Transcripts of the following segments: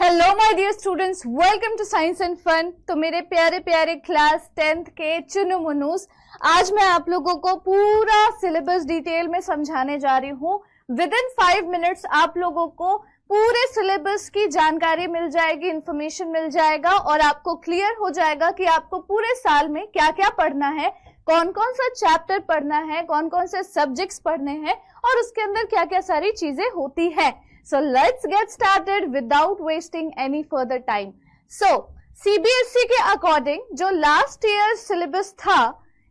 Hello my dear students, welcome to science and fun. तो मेरे प्यारे प्यारे क्लास 10th के चुनु मुनूस, आज मैं आप लोगों को पूरा सिलेबस डिटेल में समझाने जा रही हूँ। विद इन 5 मिनट्स आप लोगों को पूरे सिलेबस की जानकारी मिल जाएगी, इंफॉर्मेशन मिल जाएगा और आपको क्लियर हो जाएगा कि आपको पूरे साल में क्या क्या पढ़ना है, कौन कौन सा चैप्टर पढ़ना है, कौन कौन से सब्जेक्ट्स पढ़ने हैं और उसके अंदर क्या क्या सारी चीजें होती है। So let's get started without wasting any further time. So CBSE के अकॉर्डिंग जो लास्ट ईयर सिलेबस था,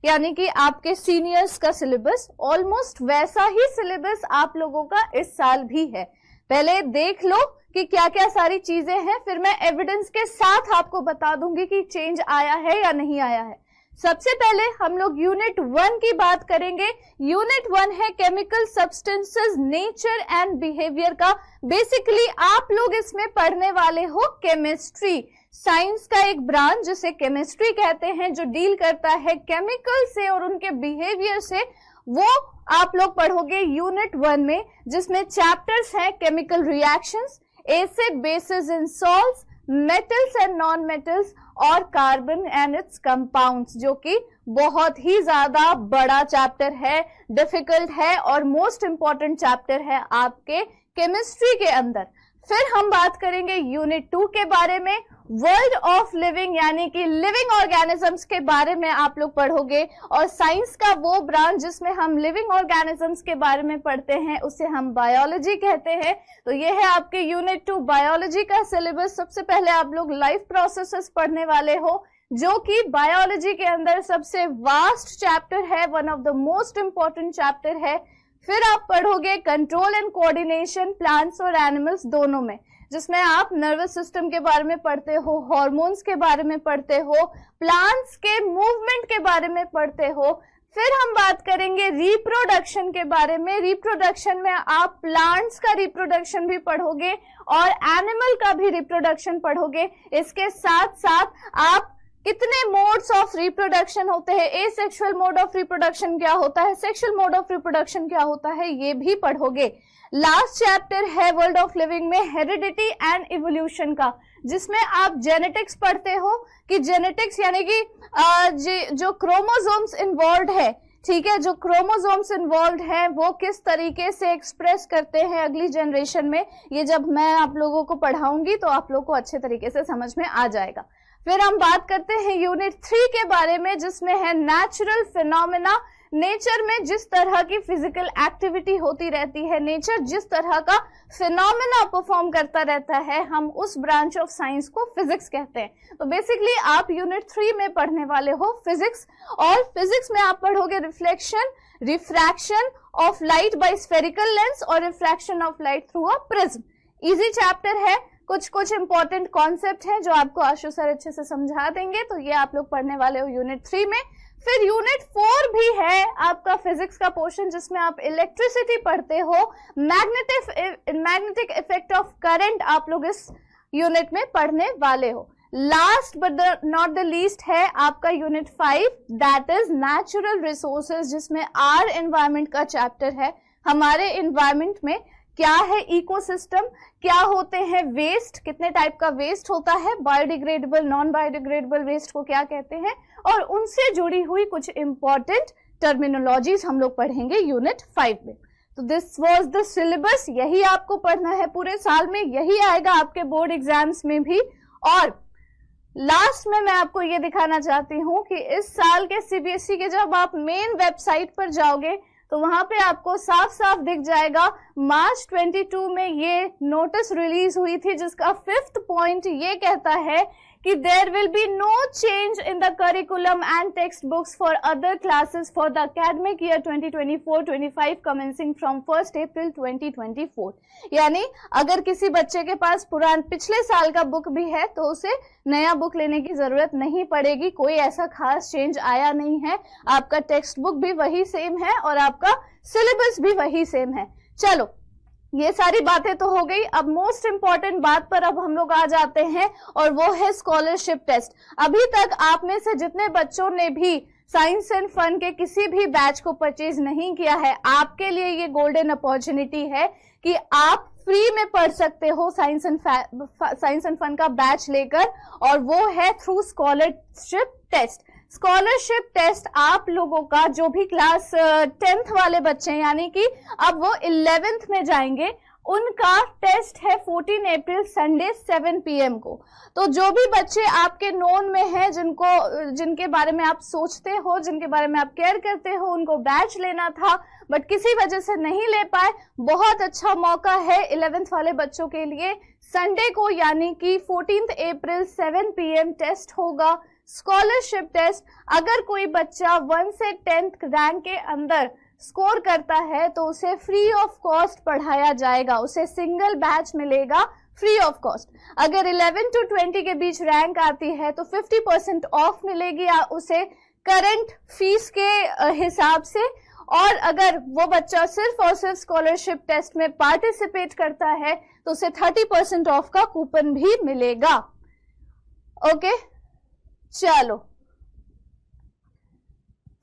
यानी कि आपके सीनियर्स का सिलेबस, ऑलमोस्ट वैसा ही सिलेबस आप लोगों का इस साल भी है। पहले देख लो कि क्या क्या सारी चीजें हैं, फिर मैं एविडेंस के साथ आपको बता दूंगी कि चेंज आया है या नहीं आया है। सबसे पहले हम लोग यूनिट 1 की बात करेंगे। यूनिट 1 है chemical substances, nature and behaviour का। बेसिकली आप लोग इसमें पढ़ने वाले हो केमिस्ट्री, साइंस का एक ब्रांच जिसे केमिस्ट्री कहते हैं, जो डील करता है केमिकल से और उनके बिहेवियर से, वो आप लोग पढ़ोगे यूनिट 1 में, जिसमें चैप्टर्स हैं chemical reactions, acid basis in salts, metals and non metals और कार्बन एंड इट्स कंपाउंड्स, जो कि बहुत ही ज्यादा बड़ा चैप्टर है, डिफिकल्ट है और मोस्ट इंपॉर्टेंट चैप्टर है आपके केमिस्ट्री के अंदर। फिर हम बात करेंगे यूनिट 2 के बारे में, वर्ल्ड ऑफ लिविंग, यानी कि लिविंग ऑर्गेनिजम्स के बारे में आप लोग पढ़ोगे। और साइंस का वो ब्रांच जिसमें हम लिविंग ऑर्गेनिजम्स के बारे में पढ़ते हैं, उसे हम बायोलॉजी कहते हैं। तो ये है आपके यूनिट 2 बायोलॉजी का सिलेबस। सबसे पहले आप लोग लाइफ प्रोसेसेस पढ़ने वाले हो, जो कि बायोलॉजी के अंदर सबसे वास्ट चैप्टर है, one of the most important chapter है। फिर आप पढ़ोगे कंट्रोल एंड कोऑर्डिनेशन, प्लांट्स और एनिमल्स दोनों में, जिसमें आप नर्वस सिस्टम के बारे में पढ़ते हो, हार्मोन्स के बारे में पढ़ते हो, प्लांट्स के मूवमेंट के बारे में पढ़ते हो। फिर हम बात करेंगे रिप्रोडक्शन के बारे में। रिप्रोडक्शन में आप प्लांट्स का रिप्रोडक्शन भी पढ़ोगे और एनिमल का भी रिप्रोडक्शन पढ़ोगे। इसके साथ साथ आप कितने मोड्स ऑफ रिप्रोडक्शन होते हैं, एसेक्सुअल मोड ऑफ रिप्रोडक्शन क्या होता है, सेक्सुअल मोड ऑफ रिप्रोडक्शन क्या होता है, ये भी पढ़ोगे। लास्ट चैप्टर है वर्ल्ड ऑफ लिविंग में हेरिडिटी एंड इवोल्यूशन का, जिसमें आप जेनेटिक्स पढ़ते हो कि जेनेटिक्स यानी कि जो क्रोमोसोम्स इन्वॉल्व है, ठीक है, जो क्रोमोसोम्स इन्वॉल्व है वो किस तरीके से एक्सप्रेस करते हैं अगली जनरेशन में। ये जब मैं आप लोगों को पढ़ाऊंगी तो आप लोगों को अच्छे तरीके से समझ में आ जाएगा। फिर हम बात करते हैं यूनिट 3 के बारे में, जिसमें है नेचुरल फिनोमेना। नेचर में जिस तरह की फिजिकल एक्टिविटी होती रहती है, नेचर जिस तरह का फिनोमेना परफॉर्म करता रहता है, हम उस ब्रांच ऑफ साइंस को फिजिक्स कहते हैं। तो बेसिकली आप यूनिट 3 में पढ़ने वाले हो फिजिक्स, और फिजिक्स में आप पढ़ोगे reflection, refraction of light by spherical lens और refraction of light through a prism. Easy chapter है, कुछ इंपॉर्टेंट कॉन्सेप्ट हैं जो आपको आशु सर अच्छे से समझा देंगे। तो ये आप लोग पढ़ने वाले हो यूनिट 3 में। फिर यूनिट 4 भी है आपका फिजिक्स का पोर्शन, जिसमें आप इलेक्ट्रिसिटी पढ़ते हो, मैग्नेटिक इफेक्ट ऑफ करंट आप लोग इस यूनिट में पढ़ने वाले हो। Last but not the least है आपका unit 5, that is natural resources, जिसमें आर एनवायरमेंट का चैप्टर है। हमारे एनवायरमेंट में क्या है इकोसिस्टम, क्या होते हैं वेस्ट, कितने टाइप का वेस्ट होता है, बायोडिग्रेडेबल, नॉन बायोडिग्रेडेबल वेस्ट को क्या कहते हैं, और उनसे जुड़ी हुई कुछ इंपॉर्टेंट टर्मिनोलॉजीज हम लोग पढ़ेंगे यूनिट 5 में। तो दिस वाज द सिलेबस, यही आपको पढ़ना है पूरे साल में, यही आएगा आपके बोर्ड एग्जाम्स में भी। और लास्ट में मैं आपको ये दिखाना चाहती हूँ कि इस साल के सीबीएसई के जब आप मेन वेबसाइट पर जाओगे तो वहां पे आपको साफ साफ दिख जाएगा, मार्च 22 में ये नोटिस रिलीज हुई थी, जिसका 5th पॉइंट ये कहता है कि there will be no change in the curriculum and textbooks for other classes for the academic year 2024-25 commencing from 1 April 2024। यानी अगर किसी बच्चे के पास पिछले साल का बुक भी है तो उसे नया बुक लेने की जरूरत नहीं पड़ेगी, कोई ऐसा खास चेंज आया नहीं है। आपका टेक्स्ट बुक भी वही सेम है और आपका सिलेबस भी वही सेम है। चलो, ये सारी बातें तो हो गई। अब मोस्ट इंपॉर्टेंट बात पर अब हम लोग आ जाते हैं, और वो है स्कॉलरशिप टेस्ट। अभी तक आप में से जितने बच्चों ने भी साइंस एंड फन के किसी भी बैच को परचेज नहीं किया है, आपके लिए ये गोल्डन अपॉर्चुनिटी है कि आप फ्री में पढ़ सकते हो साइंस एंड फन का बैच लेकर, और वो है through scholarship test. Scholarship test आप लोगों का जो भी क्लास 10th वाले बच्चे हैं, यानी कि अब वो 11th में जाएंगे, उनका टेस्ट है 14 अप्रैल संडे 7 PM को। तो जो भी बच्चे आपके नोन में हैं, जिनके बारे में आप सोचते हो, जिनके बारे में आप केयर करते हो, उनको बैच लेना था बट किसी वजह से नहीं ले पाए, बहुत अच्छा मौका है 11th वाले बच्चों के लिए। संडे को यानी कि 14 अप्रैल 7 PM टेस्ट होगा, स्कॉलरशिप टेस्ट। अगर कोई बच्चा 1 से 10th रैंक के अंदर स्कोर करता है तो उसे फ्री ऑफ कॉस्ट पढ़ाया जाएगा, उसे सिंगल बैच मिलेगा फ्री ऑफ कॉस्ट। अगर 11 to 20 के बीच रैंक आती है तो 50% ऑफ मिलेगी उसे करंट फीस के हिसाब से, और अगर वो बच्चा सिर्फ और सिर्फ स्कॉलरशिप टेस्ट में पार्टिसिपेट करता है तो उसे 30% ऑफ का कूपन भी मिलेगा। ओके, चलो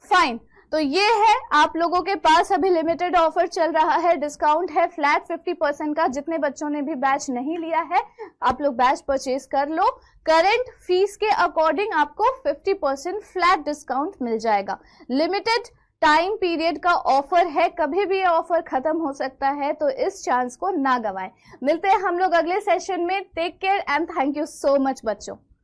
फाइन। तो ये है, आप लोगों के पास अभी लिमिटेड ऑफर चल रहा है, डिस्काउंट है फ्लैट 50% का। जितने बच्चों ने भी बैच नहीं लिया है आप लोग बैच परचेज कर लो, करंट फीस के अकॉर्डिंग आपको 50% फ्लैट डिस्काउंट मिल जाएगा। लिमिटेड टाइम पीरियड का ऑफर है, कभी भी ये ऑफर खत्म हो सकता है, तो इस चांस को ना गवाएं। मिलते हैं हम लोग अगले सेशन में। Take care and thank you so much बच्चों।